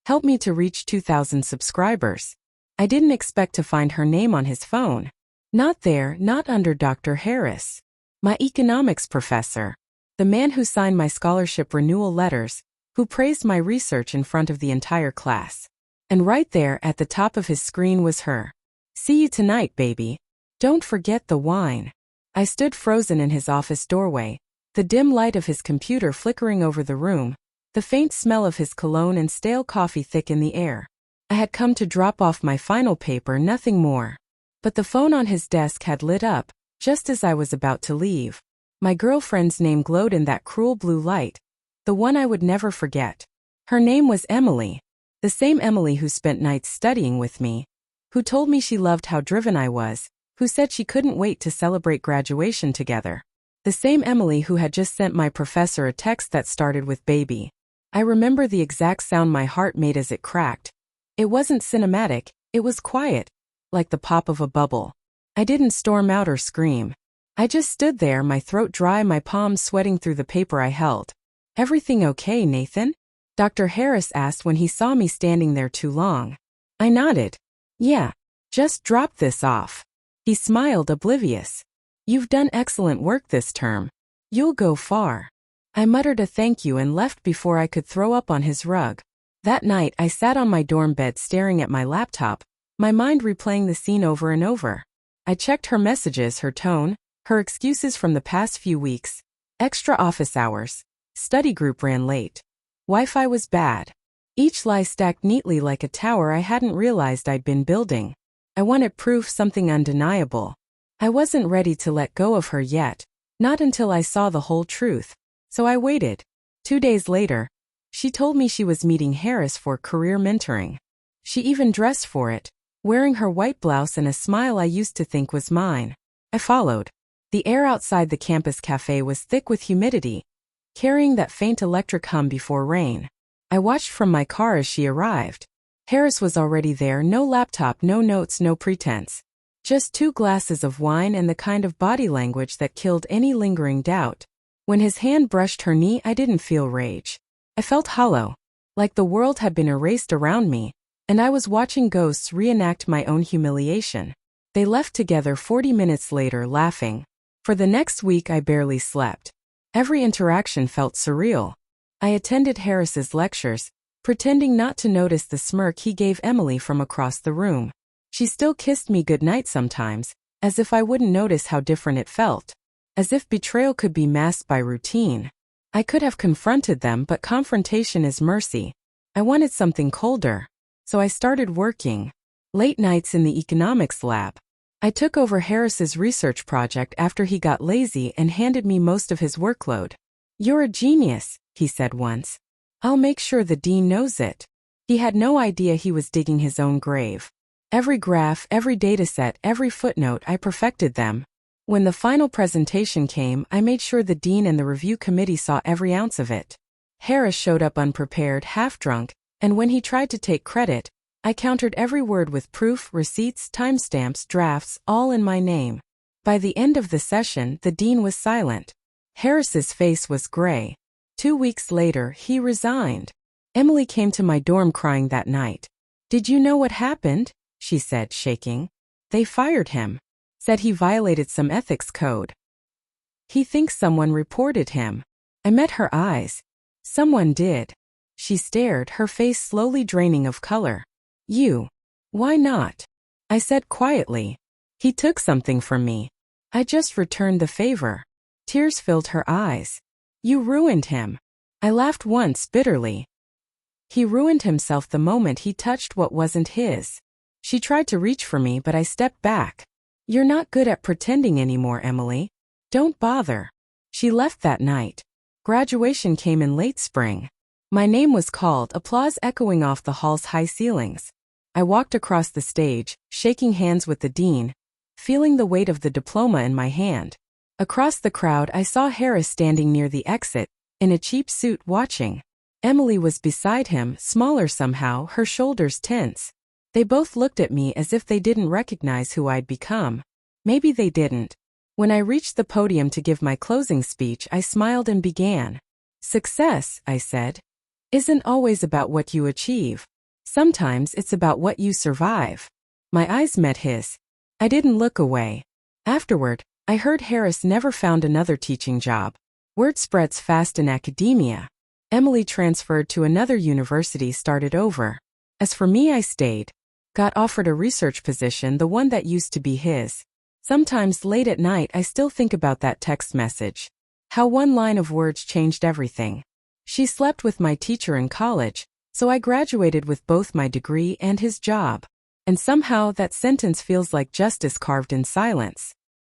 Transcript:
Help me to reach 2,000 subscribers. I didn't expect to find her name on his phone. Not there, not under Dr. Harris. My economics professor. The man who signed my scholarship renewal letters, who praised my research in front of the entire class. And right there at the top of his screen was her. See you tonight, baby. Don't forget the wine. I stood frozen in his office doorway, the dim light of his computer flickering over the room, the faint smell of his cologne and stale coffee thick in the air. I had come to drop off my final paper, nothing more. But the phone on his desk had lit up, just as I was about to leave. My girlfriend's name glowed in that cruel blue light, the one I would never forget. Her name was Emily, the same Emily who spent nights studying with me, who told me she loved how driven I was, who said she couldn't wait to celebrate graduation together. The same Emily who had just sent my professor a text that started with baby. I remember the exact sound my heart made as it cracked. It wasn't cinematic, it was quiet, like the pop of a bubble. I didn't storm out or scream. I just stood there, my throat dry, my palms sweating through the paper I held. Everything okay, Nathan? Dr. Harris asked when he saw me standing there too long. I nodded. Yeah, just drop this off. He smiled, oblivious. You've done excellent work this term. You'll go far. I muttered a thank you and left before I could throw up on his rug. That night I sat on my dorm bed staring at my laptop, my mind replaying the scene over and over. I checked her messages, her tone, her excuses from the past few weeks. Extra office hours. Study group ran late. Wi-Fi was bad. Each lie stacked neatly like a tower I hadn't realized I'd been building. I wanted proof, something undeniable. I wasn't ready to let go of her yet, not until I saw the whole truth. So I waited. 2 days later, she told me she was meeting Harris for career mentoring. She even dressed for it, wearing her white blouse and a smile I used to think was mine. I followed. The air outside the campus cafe was thick with humidity, carrying that faint electric hum before rain. I watched from my car as she arrived. Harris was already there, no laptop, no notes, no pretense. Just 2 glasses of wine and the kind of body language that killed any lingering doubt. When his hand brushed her knee, I didn't feel rage. I felt hollow, like the world had been erased around me, and I was watching ghosts reenact my own humiliation. They left together 40 minutes later, laughing. For the next week I barely slept. Every interaction felt surreal. I attended Harris's lectures, pretending not to notice the smirk he gave Emily from across the room. She still kissed me goodnight sometimes, as if I wouldn't notice how different it felt. As if betrayal could be masked by routine. I could have confronted them, but confrontation is mercy. I wanted something colder. So I started working. Late nights in the economics lab. I took over Harris's research project after he got lazy and handed me most of his workload. You're a genius, he said once. I'll make sure the dean knows it. He had no idea he was digging his own grave. Every graph, every dataset, every footnote, I perfected them. When the final presentation came, I made sure the dean and the review committee saw every ounce of it. Harris showed up unprepared, half-drunk, and when he tried to take credit, I countered every word with proof, receipts, timestamps, drafts, all in my name. By the end of the session, the dean was silent. Harris's face was gray. 2 weeks later, he resigned. Emily came to my dorm crying that night. Did you know what happened? She said, shaking. They fired him. Said he violated some ethics code. He thinks someone reported him. I met her eyes. Someone did. She stared, her face slowly draining of color. You. Why not? I said quietly. He took something from me. I just returned the favor. Tears filled her eyes. You ruined him. I laughed once bitterly. He ruined himself the moment he touched what wasn't his. She tried to reach for me, but I stepped back. You're not good at pretending anymore, Emily. Don't bother. She left that night. Graduation came in late spring. My name was called, applause echoing off the hall's high ceilings. I walked across the stage, shaking hands with the dean, feeling the weight of the diploma in my hand. Across the crowd I saw Harris standing near the exit, in a cheap suit, watching. Emily was beside him, smaller somehow, her shoulders tense. They both looked at me as if they didn't recognize who I'd become. Maybe they didn't. When I reached the podium to give my closing speech, I smiled and began. Success, I said, isn't always about what you achieve. Sometimes it's about what you survive. My eyes met his. I didn't look away. Afterward, I heard Harris never found another teaching job. Word spreads fast in academia. Emily transferred to another university, started over. As for me, I stayed. Got offered a research position, the one that used to be his. Sometimes late at night I still think about that text message. How one line of words changed everything. She slept with my teacher in college, so I graduated with both my degree and his job. And somehow that sentence feels like justice carved in silence.